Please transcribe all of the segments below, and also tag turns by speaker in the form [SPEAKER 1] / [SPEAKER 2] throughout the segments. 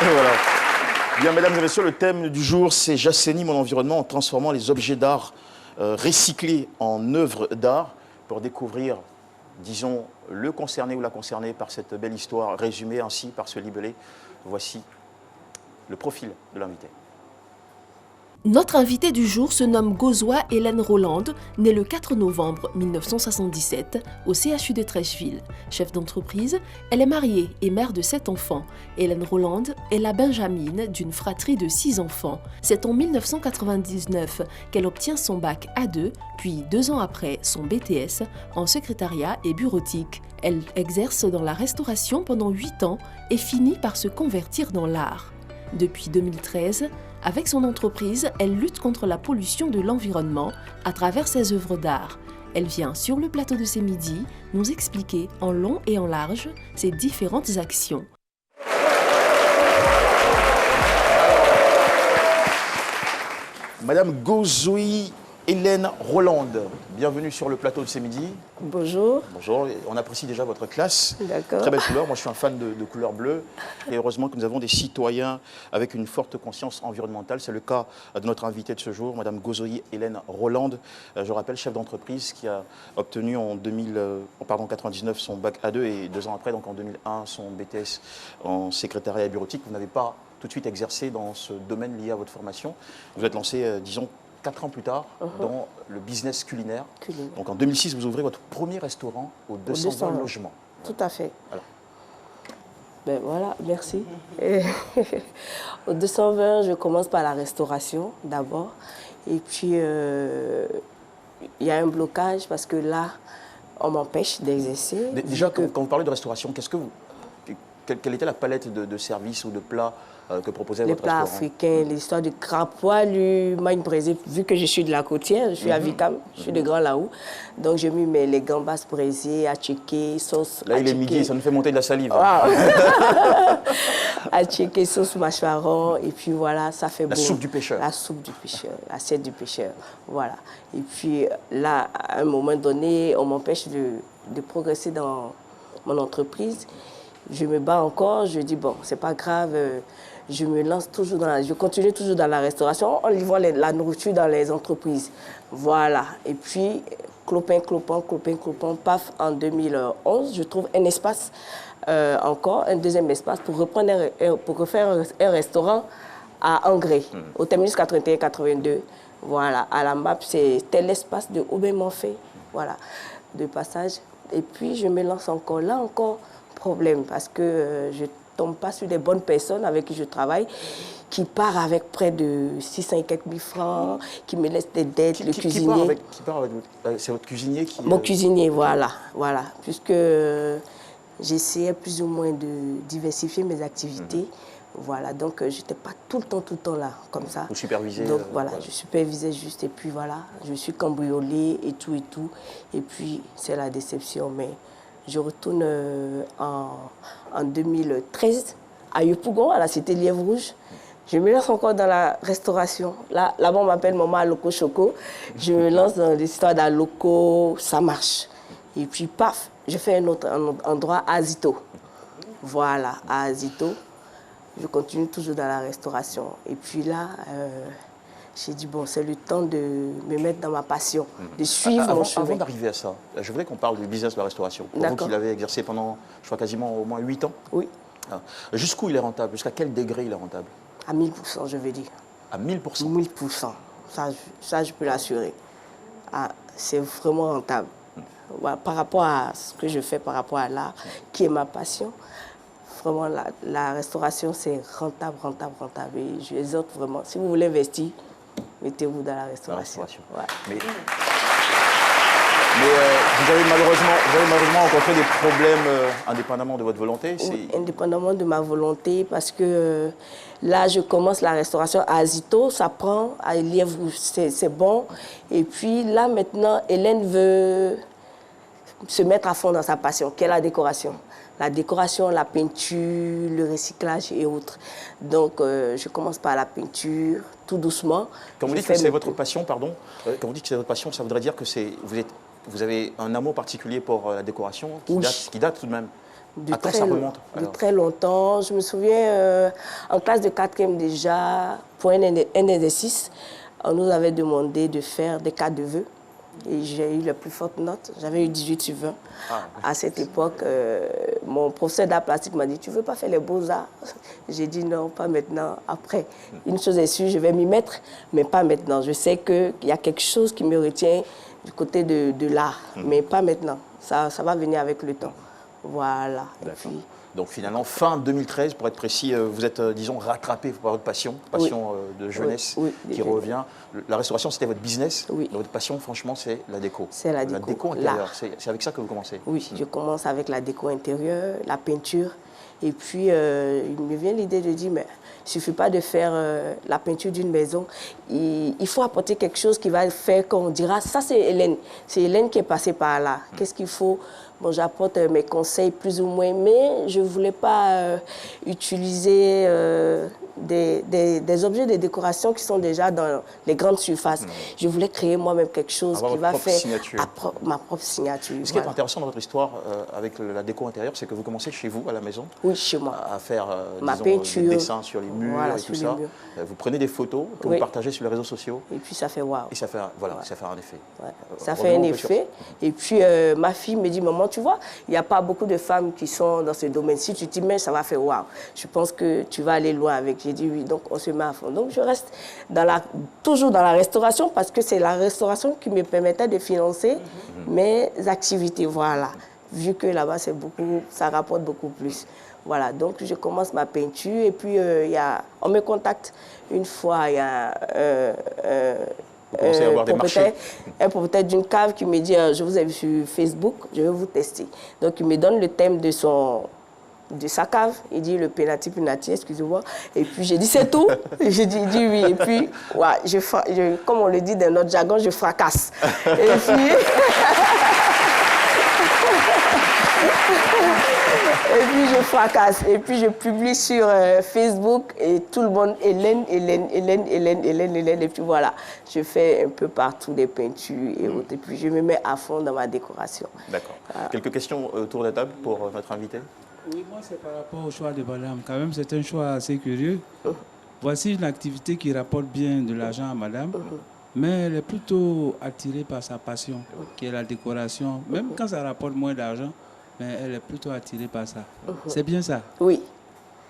[SPEAKER 1] Et voilà. Bien, mesdames et messieurs, le thème du jour, c'est j'assainis mon environnement en transformant les objets d'art recyclés en œuvres d'art pour découvrir, disons, le concerné ou la concernée par cette belle histoire résumée ainsi par ce libellé. Voici le profil de l'invité.
[SPEAKER 2] Notre invitée du jour se nomme Gozoa Hélène Roland, née le 4 novembre 1977 au CHU de Trècheville. Chef d'entreprise, elle est mariée et mère de 7 enfants. Hélène Roland est la benjamine d'une fratrie de 6 enfants. C'est en 1999 qu'elle obtient son bac A2, puis 2 ans après son BTS en secrétariat et bureautique. Elle exerce dans la restauration pendant 8 ans et finit par se convertir dans l'art. Depuis 2013, avec son entreprise, elle lutte contre la pollution de l'environnement à travers ses œuvres d'art. Elle vient sur le plateau de ces midis nous expliquer en long et en large ses différentes actions.
[SPEAKER 1] Madame Gozoa Hélène Roland, bienvenue sur le plateau de ces midis.
[SPEAKER 3] Bonjour.
[SPEAKER 1] Bonjour, on apprécie déjà votre classe.
[SPEAKER 3] D'accord.
[SPEAKER 1] Très belle couleur, moi je suis un fan de couleur bleue. Et heureusement que nous avons des citoyens avec une forte conscience environnementale. C'est le cas de notre invitée de ce jour, Madame Gozoa Hélène Roland. Je rappelle, chef d'entreprise qui a obtenu en 1999 son bac A2 et 2 ans après, donc en 2001, son BTS en secrétariat et bureautique. Vous n'avez pas tout de suite exercé dans ce domaine lié à votre formation. Vous êtes lancé, disons, 4 ans plus tard, dans le business culinaire. Donc en 2006, vous ouvrez votre premier restaurant au 220 logements.
[SPEAKER 3] Tout à fait.
[SPEAKER 1] Alors.
[SPEAKER 3] Ben voilà, merci. Au 220, je commence par la restauration d'abord. Et puis, il y a un blocage parce que là, on m'empêche d'exercer.
[SPEAKER 1] Déjà, quand vous parlez de restauration, quelle était la palette de services ou de plats que proposait votre restaurant?
[SPEAKER 3] Les plats africains, l'histoire du crabe poilu, magne braisée. Vu que je suis de la côtière, je suis à Vicam, je suis de Grand Laou. Donc j'ai mis les gambas braisées, attiqué, sauce.
[SPEAKER 1] Là, il est midi, ça nous fait monter de la salive.
[SPEAKER 3] Wow. Attiqué, sauce mâchoiron, et puis voilà, ça fait beau.
[SPEAKER 1] La soupe du pêcheur.
[SPEAKER 3] La soupe du pêcheur, l'assiette du pêcheur. Voilà. Et puis là, à un moment donné, on m'empêche de progresser dans mon entreprise. Je me bats encore, je dis bon, c'est pas grave, je me lance toujours je continue toujours dans la restauration en livrant la nourriture dans les entreprises. Voilà. Et puis, clopin, paf, en 2011, je trouve un espace, encore, un deuxième espace pour refaire un restaurant à Angré, au terminus 81-82. Voilà. À la map, c'était l'espace de Aubin-Monfay. Voilà. De passage. Et puis, je me lance encore. Là encore, problème parce que je ne tombe pas sur des bonnes personnes avec qui je travaille, qui part avec près de 600 et quelques mille francs, qui me laisse des dettes, le cuisinier.
[SPEAKER 1] C'est votre cuisinier qui...
[SPEAKER 3] Mon cuisinier, voilà. Puisque j'essayais plus ou moins de diversifier mes activités. Voilà, donc je n'étais pas tout le temps là, comme ça.
[SPEAKER 1] Vous supervisez?
[SPEAKER 3] Donc voilà, je supervisais juste et puis voilà, je suis cambriolée et tout. Et puis c'est la déception, mais... Je retourne en 2013 à Yopougon, à la cité Lièvre Rouge. Je me lance encore dans la restauration. Là-bas, on m'appelle Maman Loco Choco. Je me lance dans l'histoire d'Aloco, ça marche. Et puis, paf, je fais un autre endroit à Azito. Voilà, à Azito. Je continue toujours dans la restauration. Et puis là... j'ai dit, bon, c'est le temps de me mettre dans ma passion, de suivre mon chemin.
[SPEAKER 1] Avant d'arriver à ça, je voudrais qu'on parle du business de la restauration. Pour vous qui l'avez exercé pendant, je crois, quasiment au moins 8 ans.
[SPEAKER 3] Oui.
[SPEAKER 1] Jusqu'où il est rentable? Jusqu'à quel degré il est rentable?
[SPEAKER 3] À 1000%, je veux dire.
[SPEAKER 1] À 1000%?
[SPEAKER 3] 1000%. Ça, je peux l'assurer. C'est vraiment rentable. Par rapport à ce que je fais, par rapport à l'art, qui est ma passion, vraiment, la restauration, c'est rentable. Et je exhorte vraiment, si vous voulez investir, mettez-vous dans la restauration. Ouais.
[SPEAKER 1] Mais vous avez malheureusement rencontré des problèmes indépendamment de votre volonté?
[SPEAKER 3] Oui, indépendamment de ma volonté, parce que là, je commence la restauration à Azito, ça prend, à Lièvre, c'est bon. Et puis là, maintenant, Hélène veut se mettre à fond dans sa passion, qui est la décoration. La décoration, la peinture, le recyclage et autres. Donc, je commence par la peinture, tout doucement.
[SPEAKER 1] Quand vous dites que c'est votre passion, pardon, quand vous dites que c'est votre passion, ça voudrait dire que vous avez un amour particulier pour la décoration qui date tout de même?
[SPEAKER 3] de,
[SPEAKER 1] quand ça remonte,
[SPEAKER 3] de très longtemps. Je me souviens, en classe de 4e déjà, pour un exercice, on nous avait demandé de faire des cartes de vœux. Et j'ai eu la plus forte note. J'avais eu 18 sur 20. À cette époque, mon professeur d'art plastique m'a dit « Tu ne veux pas faire les beaux-arts ?» J'ai dit « Non, pas maintenant, après. » Une chose est sûre, je vais m'y mettre, mais pas maintenant. Je sais qu'il y a quelque chose qui me retient du côté de l'art, mais pas maintenant. Ça va venir avec le temps. Voilà.
[SPEAKER 1] Donc finalement, fin 2013, pour être précis, vous êtes, disons, rattrapé par votre passion de jeunesse qui revient. La restauration, c'était votre business. Votre passion, franchement, c'est la déco.
[SPEAKER 3] C'est la déco.
[SPEAKER 1] La déco intérieure. C'est avec ça que vous commencez.
[SPEAKER 3] Oui, je commence avec la déco intérieure, la peinture. Et puis, il me vient l'idée de dire, mais il ne suffit pas de faire la peinture d'une maison. Il faut apporter quelque chose qui va faire qu'on dira, ça c'est Hélène. C'est Hélène qui est passée par là. Qu'est-ce qu'il faut? Bon, j'apporte mes conseils plus ou moins, mais je ne voulais pas utiliser des objets de décoration qui sont déjà dans les grandes surfaces. Je voulais créer moi-même quelque chose qui va faire ma propre signature.
[SPEAKER 1] Ce qui est intéressant dans votre histoire avec la déco intérieure, c'est que vous commencez chez vous, à la maison.
[SPEAKER 3] Oui, chez moi.
[SPEAKER 1] À faire
[SPEAKER 3] ma peinture,
[SPEAKER 1] des dessins sur les murs et tout ça. Vous prenez des photos que vous partagez sur les réseaux sociaux.
[SPEAKER 3] Et puis ça fait waouh.
[SPEAKER 1] Et ça fait, ça fait un effet.
[SPEAKER 3] Ça fait un effet. Et puis ma fille me dit, maman, tu vois, il n'y a pas beaucoup de femmes qui sont dans ce domaine. Si tu t'y mets, ça va faire waouh. Je pense que tu vas aller loin avec. J'ai dit oui, donc on se met à fond. Donc je reste toujours dans la restauration parce que c'est la restauration qui me permettait de financer mes activités. Voilà. Vu que là-bas, ça rapporte beaucoup plus. Voilà, donc je commence ma peinture et puis on me contacte une fois, il y a un propriétaire d'une cave qui me dit je vous ai vu sur Facebook, je vais vous tester. Donc il me donne le thème de sa cave, il dit le penalty, excusez-moi. Et puis j'ai dit c'est tout. J'ai dit oui. Et puis comme on le dit dans notre jargon, je fracasse. Et puis et puis je fracasse. Et puis je publie sur Facebook et tout le monde, Hélène. Et puis voilà, je fais un peu partout des peintures et autres. Et puis je me mets à fond dans ma décoration.
[SPEAKER 1] D'accord. Voilà. Quelques questions autour de la table pour notre invité?
[SPEAKER 4] Oui, moi c'est par rapport au choix de madame. Quand même, c'est un choix assez curieux. Voici une activité qui rapporte bien de l'argent à madame. Mais elle est plutôt attirée par sa passion, qui est la décoration. Même quand ça rapporte moins d'argent, mais elle est plutôt attirée par ça. C'est bien ça?
[SPEAKER 3] Oui.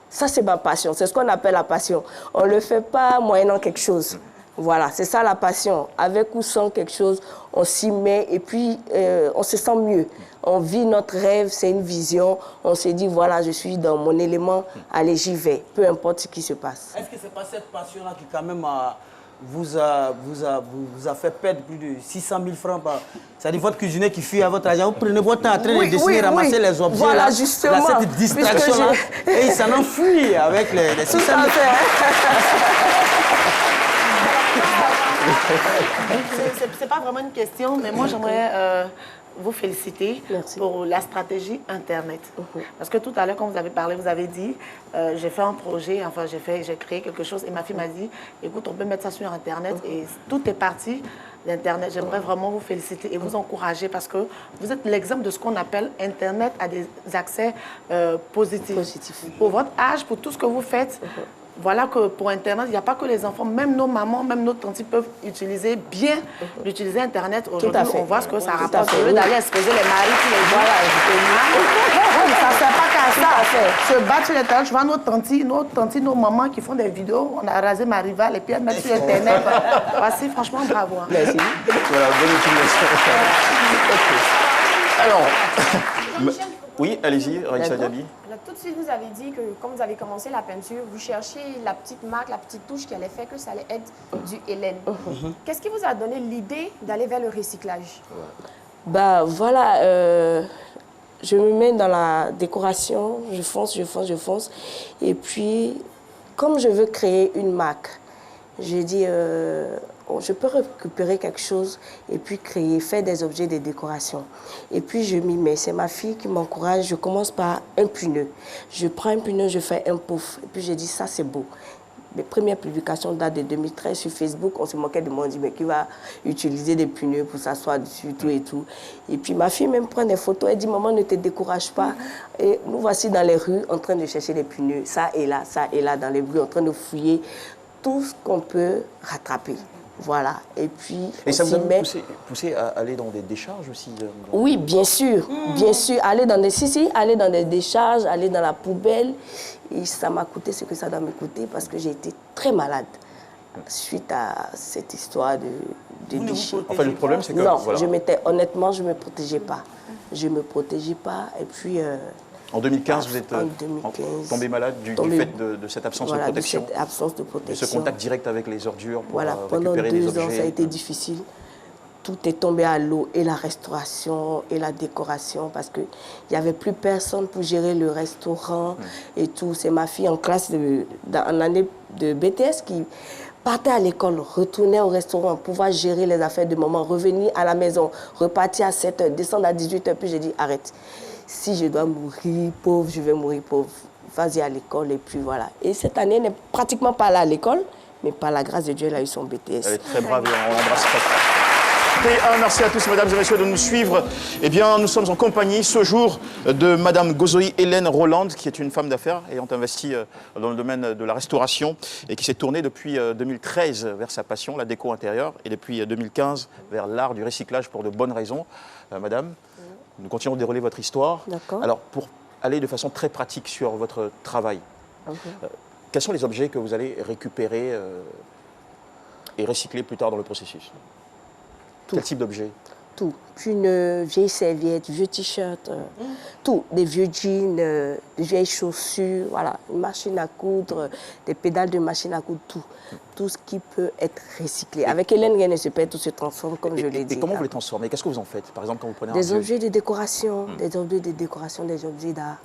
[SPEAKER 3] Ça, c'est ma passion. C'est ce qu'on appelle la passion. On ne le fait pas moyennant quelque chose. Voilà, c'est ça la passion. Avec ou sans quelque chose, on s'y met et puis on se sent mieux. On vit notre rêve, c'est une vision. On se dit, voilà, je suis dans mon élément, allez, j'y vais. Peu importe ce qui se passe.
[SPEAKER 5] Est-ce que ce n'est pas cette passion-là qui, quand même, vous a fait perdre plus de 600 000 francs c'est-à-dire votre cuisinier qui fuit à votre argent, vous prenez votre temps en train de dessiner, ramasser les objets,
[SPEAKER 3] voilà,
[SPEAKER 5] là,
[SPEAKER 3] justement,
[SPEAKER 5] cette distraction-là, et il s'en enfuit avec les 600 000
[SPEAKER 6] C'est pas vraiment une question, mais moi j'aimerais vous féliciter pour la stratégie Internet. Parce que tout à l'heure, quand vous avez parlé, vous avez dit, j'ai fait un projet, enfin j'ai créé quelque chose et ma fille m'a dit, écoute, on peut mettre ça sur Internet et tout est parti d'Internet. J'aimerais vraiment vous féliciter et vous encourager parce que vous êtes l'exemple de ce qu'on appelle Internet à des accès positifs. Pour votre âge, pour tout ce que vous faites, voilà que pour Internet, il n'y a pas que les enfants, même nos mamans, même nos tantes peuvent utiliser l'utiliser Internet. Aujourd'hui, on voit ce que ça rapporte. Au lieu d'aller exposer les maris tous les jours. Ça ne sert pas qu'à ça. Se battre sur Internet, je vois nos tantes, nos mamans qui font des vidéos. On a rasé ma rivale et puis elles mettent sur Internet. Voici, franchement, bravo.
[SPEAKER 1] Merci. Voilà, bonne utilisation. Alors, oui, allez-y, Raïssa Diaby.
[SPEAKER 7] Tout de suite, vous avez dit que quand vous avez commencé la peinture, vous cherchiez la petite marque, la petite touche qui allait faire que ça allait être du Hélène. Qu'est-ce qui vous a donné l'idée d'aller vers le recyclage?
[SPEAKER 3] Bah voilà, je me mets dans la décoration, je fonce. Et puis, comme je veux créer une marque, j'ai dit, je peux récupérer quelque chose et puis faire des objets de décoration. Et puis je m'y mets. C'est ma fille qui m'encourage. Je commence par un puneux. Je prends un puneux, je fais un pouf. Et puis je dis, ça c'est beau. Mes premières publications datent de 2013 sur Facebook. On se moquait de moi, on dit mais qui va utiliser des pneus pour s'asseoir dessus, tout et tout. Et puis ma fille même prend des photos, elle dit maman ne te décourage pas. Et nous voici dans les rues en train de chercher des pneus, ça et là, dans les rues, en train de fouiller tout ce qu'on peut rattraper. Voilà. Et puis.
[SPEAKER 1] Et ça vous a poussé à aller dans des décharges aussi
[SPEAKER 3] Oui, bien sûr. Bien sûr. Aller dans des décharges, aller dans la poubelle. Et ça m'a coûté ce que ça doit me coûter parce que j'ai été très malade suite à cette histoire de déchets.
[SPEAKER 1] Enfin, le problème, c'est que.
[SPEAKER 3] Non,
[SPEAKER 1] voilà.
[SPEAKER 3] honnêtement, je ne me protégeais pas. Je ne me protégeais pas. Et puis.
[SPEAKER 1] En 2015, vous êtes tombé malade du fait de cette absence de protection.
[SPEAKER 3] De cette absence de protection.
[SPEAKER 1] De ce contact direct avec les ordures pour
[SPEAKER 3] pendant
[SPEAKER 1] récupérer les
[SPEAKER 3] 2
[SPEAKER 1] objets.
[SPEAKER 3] ans, ça a été difficile. Tout est tombé à l'eau, et la restauration, et la décoration, parce qu'il n'y avait plus personne pour gérer le restaurant et tout. C'est ma fille en classe, en année de BTS, qui partait à l'école, retournait au restaurant, pouvoir gérer les affaires de maman, revenir à la maison, repartir à 7h, descendre à 18h, puis j'ai dit arrête. Si je dois mourir pauvre, je vais mourir pauvre. Vas-y à l'école et puis voilà. Et cette année, elle n'est pratiquement pas allée à l'école, mais par la grâce de Dieu, elle a eu son BTS.
[SPEAKER 1] Elle est très brave et on l'embrasse très fort. Merci à tous, mesdames et messieurs, de nous suivre. Eh bien, nous sommes en compagnie ce jour de madame Gozoï Hélène Roland, qui est une femme d'affaires ayant investi dans le domaine de la restauration et qui s'est tournée depuis 2013 vers sa passion, la déco intérieure, et depuis 2015 vers l'art du recyclage pour de bonnes raisons. Madame, nous continuons de dérouler votre histoire. Alors, pour aller de façon très pratique sur votre travail, quels sont les objets que vous allez récupérer et recycler plus tard dans le processus? Quel type d'objet?
[SPEAKER 3] Tout. Une vieille serviette, vieux t-shirt, tout. Des vieux jeans, des vieilles chaussures, voilà. Une machine à coudre, des pédales de machine à coudre, tout. Tout ce qui peut être recyclé. Avec Hélène, rien ne se perd, tout se transforme, comme je l'ai dit.
[SPEAKER 1] Et comment vous les transformez? Qu'est-ce que vous en faites? Par exemple, quand vous prenez
[SPEAKER 3] des objets de décoration, des objets de décoration, des objets d'art.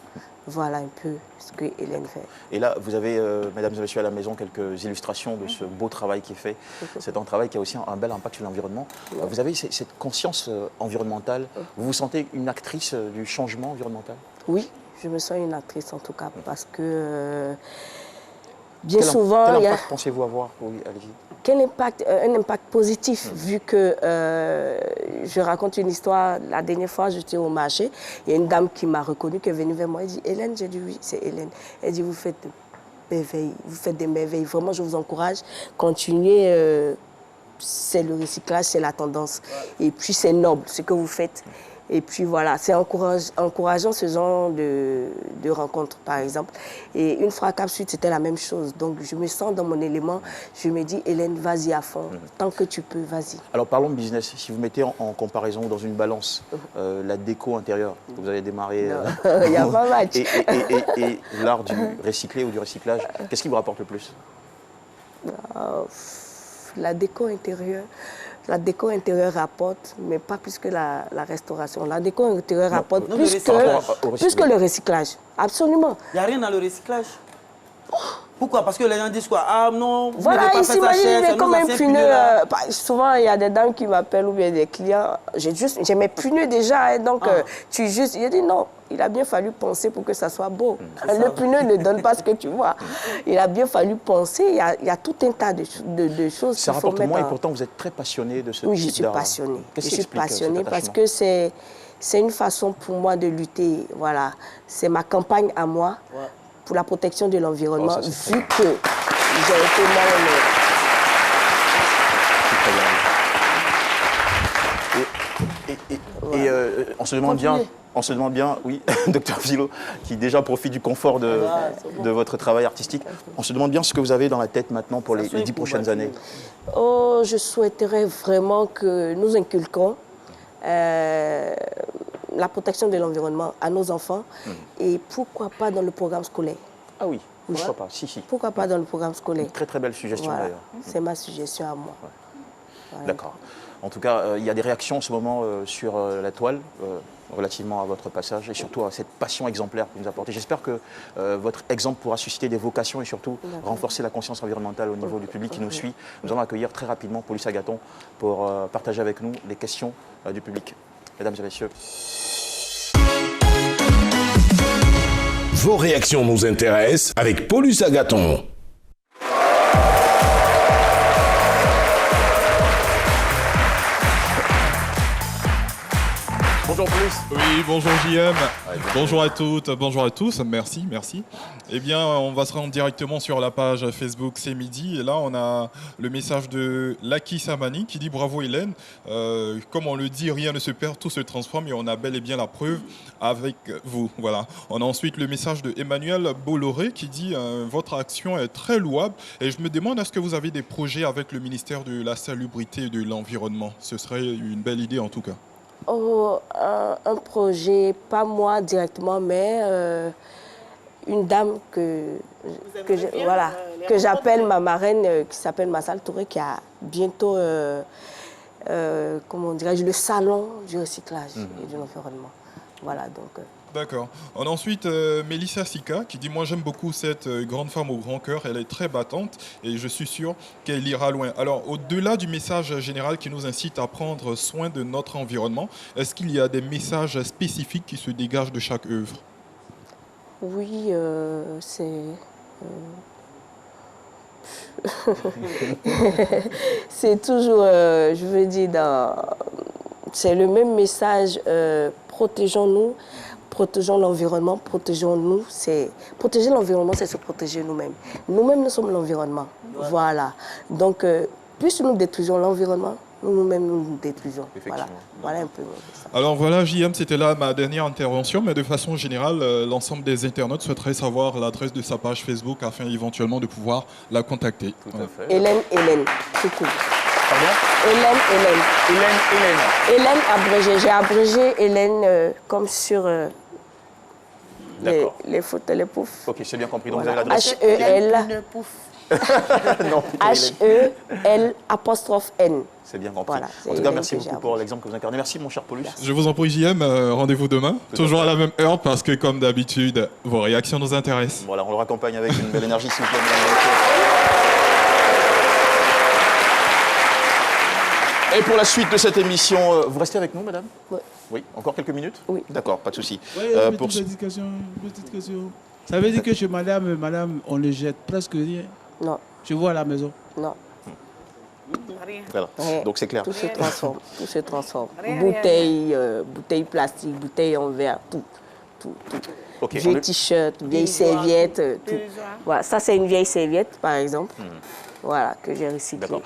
[SPEAKER 3] Voilà un peu ce que Hélène fait.
[SPEAKER 1] Et là, vous avez, mesdames et messieurs, à la maison, quelques illustrations de ce beau travail qui est fait. C'est un travail qui a aussi un bel impact sur l'environnement. Vous avez cette conscience environnementale. Vous vous sentez une actrice du changement environnemental?
[SPEAKER 3] Oui, je me sens une actrice en tout cas, parce que bien souvent...
[SPEAKER 1] Quel impact pensez-vous avoir? Oui, allez-y.
[SPEAKER 3] Quel impact? Un impact positif, vu que je raconte une histoire. La dernière fois, j'étais au marché, il y a une dame qui m'a reconnue, qui est venue vers moi, elle dit « Hélène », j'ai dit « Oui, c'est Hélène ». Elle dit « Vous faites des merveilles, vraiment, je vous encourage, continuez, c'est le recyclage, c'est la tendance. Et puis c'est noble, ce que vous faites. » Et puis voilà, c'est encourageant ce genre de rencontres, par exemple. Et une fois à Cap Sud, c'était la même chose. Donc je me sens dans mon élément. Je me dis, Hélène, vas-y à fond. Tant que tu peux, vas-y.
[SPEAKER 1] Alors parlons de business. Si vous mettez en comparaison dans une balance la déco intérieure, vous avez démarré...
[SPEAKER 3] Il n'y a pas match.
[SPEAKER 1] Et l'art du recyclé ou du recyclage, qu'est-ce qui vous rapporte le plus?
[SPEAKER 3] La déco intérieure. La déco intérieure rapporte, mais pas plus que la restauration. La déco intérieure rapporte plus que le recyclage. Absolument.
[SPEAKER 5] Il n'y a rien dans le recyclage. Pourquoi? Parce que les gens disent quoi? Ah non, vous
[SPEAKER 3] voilà,
[SPEAKER 5] n'avez pas fait ça cher,
[SPEAKER 3] comme un pneu. Souvent, il y a des dames qui m'appellent ou bien des clients. J'ai mes pneus déjà, hein, donc j'ai dit non. Il a bien fallu penser pour que ça soit beau. Le pneu ne donne pas ce que tu vois. Il a bien fallu penser. Il y a tout un tas de choses
[SPEAKER 1] qu'il faut mettre. Et pourtant, vous êtes très passionné de ce type d'art.
[SPEAKER 3] Oui, je suis passionnée. Je suis passionnée parce que c'est une façon pour moi de lutter. Voilà, c'est ma campagne à moi pour la protection de l'environnement, vu que j'ai été moi-même.
[SPEAKER 1] Et on se demande bien... On se demande bien, oui, docteur Philo, qui déjà profite du confort de votre travail artistique, on se demande bien ce que vous avez dans la tête maintenant pour les 10 prochaines années.
[SPEAKER 3] Oh, je souhaiterais vraiment que nous inculquons la protection de l'environnement à nos enfants et pourquoi pas dans le programme scolaire.
[SPEAKER 1] Ah oui, pourquoi pas, si.
[SPEAKER 3] Pourquoi pas dans le programme scolaire.
[SPEAKER 1] Une très très belle suggestion d'ailleurs.
[SPEAKER 3] C'est ma suggestion à moi.
[SPEAKER 1] Voilà. D'accord. En tout cas, il y a des réactions en ce moment sur la toile, relativement à votre passage et surtout à cette passion exemplaire que vous nous apportez. J'espère que votre exemple pourra susciter des vocations et surtout renforcer la conscience environnementale au niveau du public qui nous suit. Nous allons accueillir très rapidement Paulus Agathon pour partager avec nous les questions du public. Mesdames et messieurs.
[SPEAKER 8] Vos réactions nous intéressent avec Paulus Agathon.
[SPEAKER 1] Bonjour Paulus.
[SPEAKER 8] Oui, bonjour JM. Bonjour à toutes, bonjour à tous. Merci, merci. Eh bien, on va se rendre directement sur la page Facebook C'est Midi. Et là, on a le message de Laki Samani qui dit bravo Hélène. Comme on le dit, rien ne se perd, tout se transforme et on a bel et bien la preuve avec vous. Voilà. On a ensuite le message de Emmanuel Bolloré qui dit votre action est très louable. Et je me demande, est-ce que vous avez des projets avec le ministère de la Salubrité et de l'Environnement? Ce serait une belle idée en tout cas.
[SPEAKER 3] Oh, un projet, pas moi directement, mais une dame que j'appelle ma marraine, qui s'appelle Massal Touré, qui a bientôt, comment dirais-je, le salon du recyclage et de l'environnement. Voilà, donc...
[SPEAKER 8] D'accord. On a ensuite Mélissa Sika qui dit « Moi j'aime beaucoup cette grande femme au grand cœur, elle est très battante et je suis sûr qu'elle ira loin. » Alors au-delà du message général qui nous incite à prendre soin de notre environnement, est-ce qu'il y a des messages spécifiques qui se dégagent de chaque œuvre?
[SPEAKER 3] Oui, c'est... c'est toujours, je veux dire, c'est le même message, protégeons-nous. Protégeons l'environnement, protégeons-nous. Protéger l'environnement, c'est se protéger nous-mêmes. Nous-mêmes, nous sommes l'environnement. Ouais. Voilà. Donc, plus nous détruisons l'environnement, nous-mêmes nous détruisons. Voilà. Voilà un peu ça.
[SPEAKER 8] Alors voilà, JM, c'était là ma dernière intervention, mais de façon générale, l'ensemble des internautes souhaiteraient savoir l'adresse de sa page Facebook afin éventuellement de pouvoir la contacter.
[SPEAKER 1] Tout à fait.
[SPEAKER 3] Hélène, c'est tout.
[SPEAKER 1] Pardon?
[SPEAKER 3] Hélène abrégé. J'ai abrégé Hélène comme sur... les fauteuils, les poufs.
[SPEAKER 1] Ok, j'ai bien compris. Donc
[SPEAKER 3] Voilà.
[SPEAKER 1] vous avez l'adresse
[SPEAKER 3] H-E-L.
[SPEAKER 1] Non,
[SPEAKER 3] H-E-L''N.
[SPEAKER 1] c'est bien compris.
[SPEAKER 3] Voilà,
[SPEAKER 1] En tout cas, merci beaucoup pour l'exemple que vous incarnez. Merci mon cher Paulus.
[SPEAKER 8] Je vous en prie JM, rendez-vous demain, toujours à la même heure parce que comme d'habitude, vos réactions nous intéressent.
[SPEAKER 1] Voilà, on le raccompagne avec une belle énergie, s'il vous plaît. Et pour la suite de cette émission, vous restez avec nous, madame?
[SPEAKER 3] Oui.
[SPEAKER 1] Oui, encore quelques minutes?
[SPEAKER 3] Oui.
[SPEAKER 1] D'accord, pas de souci.
[SPEAKER 4] Oui, petite question. Ça veut dire que chez madame, on ne jette presque rien?
[SPEAKER 3] Non.
[SPEAKER 4] Je vois à la maison.
[SPEAKER 3] Non.
[SPEAKER 1] Voilà. Donc c'est clair.
[SPEAKER 3] Tout se transforme. Tout se transforme. Bouteilles, bouteilles plastiques, bouteilles en verre, tout.
[SPEAKER 1] Okay,
[SPEAKER 3] vieux t-shirt, vieille serviette, tout. Voilà. Ça, c'est une vieille serviette, par exemple. Voilà, que j'ai recyclée.
[SPEAKER 1] D'accord.